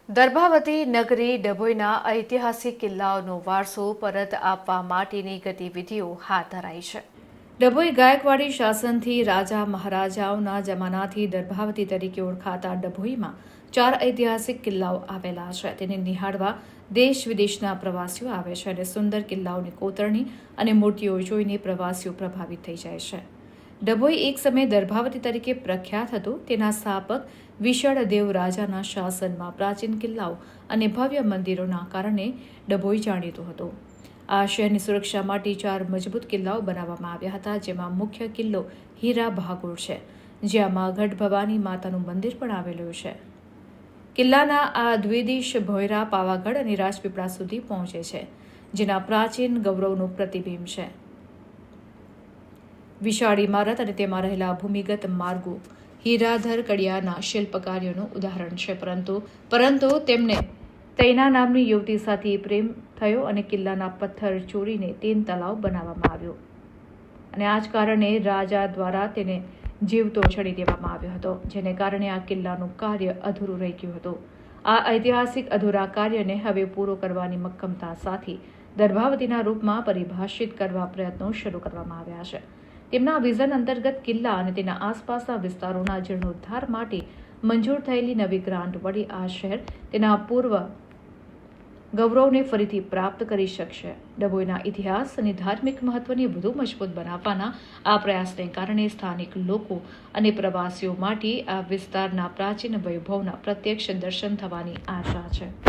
દર્ભાવતી નગરી ડભોઈના ઐતિહાસિક કિલ્લાઓનો વારસો પરત આપવા માટેની ગતિવિધિઓ હાથ ધરાઈ છે. ડભોઈ ગાયકવાડી શાસનથી રાજા મહારાજાઓના જમાનાથી દર્ભાવતી તરીકે ઓળખાતા ડભોઈમાં 4 ઐતિહાસિક કિલ્લાઓ આવેલા છે. તેને નિહાળવા દેશ વિદેશના પ્રવાસીઓ આવે છે અને સુંદર કિલ્લાઓની કોતરણી અને મૂર્તિઓ જોઈને પ્રવાસીઓ પ્રભાવિત થઈ જાય છે. ડભોઈ એક સમયે દર્ભાવતી તરીકે પ્રખ્યાત હતું. તેના સ્થાપક વિશાળદેવ રાજાના શાસનમાં પ્રાચીન કિલ્લાઓ અને ભવ્ય મંદિરોના કારણે ડભોઈ જાણીતું હતું. આ શહેરની સુરક્ષા માટે 4 મજબૂત કિલ્લાઓ બનાવવામાં આવ્યા હતા, જેમાં મુખ્ય કિલ્લો હીરા ભાગોળ છે, જ્યાં મા ગઢ ભવાની માતાનું મંદિર પણ આવેલું છે. કિલ્લાના આ દ્વિદિશ ભોયરા, પાવાગઢ અને રાજપીપળા સુધી પહોંચે છે, જેના પ્રાચીન ગૌરવનું પ્રતિબિંબ છે. વિશાળ ઇમારત અને તેમાં રહેલા ભૂમિગત માર્ગો હીરાધર કડિયાના શિલ્પકાર્યોનું ઉદાહરણ છે. પરંતુ તેમને તૈના નામની યુવતી સાથે પ્રેમ થયો અને કિલ્લાના પથ્થર ચોરીને 3 તલાવ બનાવવામાં આવ્યો અને આ જ કારણે રાજા દ્વારા તેને જીવતો છડી દેવામાં આવ્યો હતો, જેને કારણે આ કિલ્લાનું કાર્ય અધૂરું રહી ગયું હતું. આ ઐતિહાસિક અધૂરા કાર્યને હવે પૂરો કરવાની મક્કમતા સાથે દર્ભાવતીના રૂપમાં પરિભાષિત કરવા પ્રયત્નો શરૂ કરવામાં આવ્યા છે. તેમના વિઝન અંતર્ગત કિલ્લા અને તેના આસપાસના વિસ્તારોના જીર્ણોદ્ધાર માટે મંજૂર થયેલી નવી ગ્રાન્ટ વડે આ શહેર તેના પૂર્વ ગૌરવને ફરીથી પ્રાપ્ત કરી શકશે. ડભોઈના ઇતિહાસ અને ધાર્મિક મહત્વને વધુ મજબૂત બનાવવાના આ પ્રયાસને કારણે સ્થાનિક લોકો અને પ્રવાસીઓ માટે આ વિસ્તારના પ્રાચીન વૈભવના પ્રત્યક્ષ દર્શન થવાની આશા છે.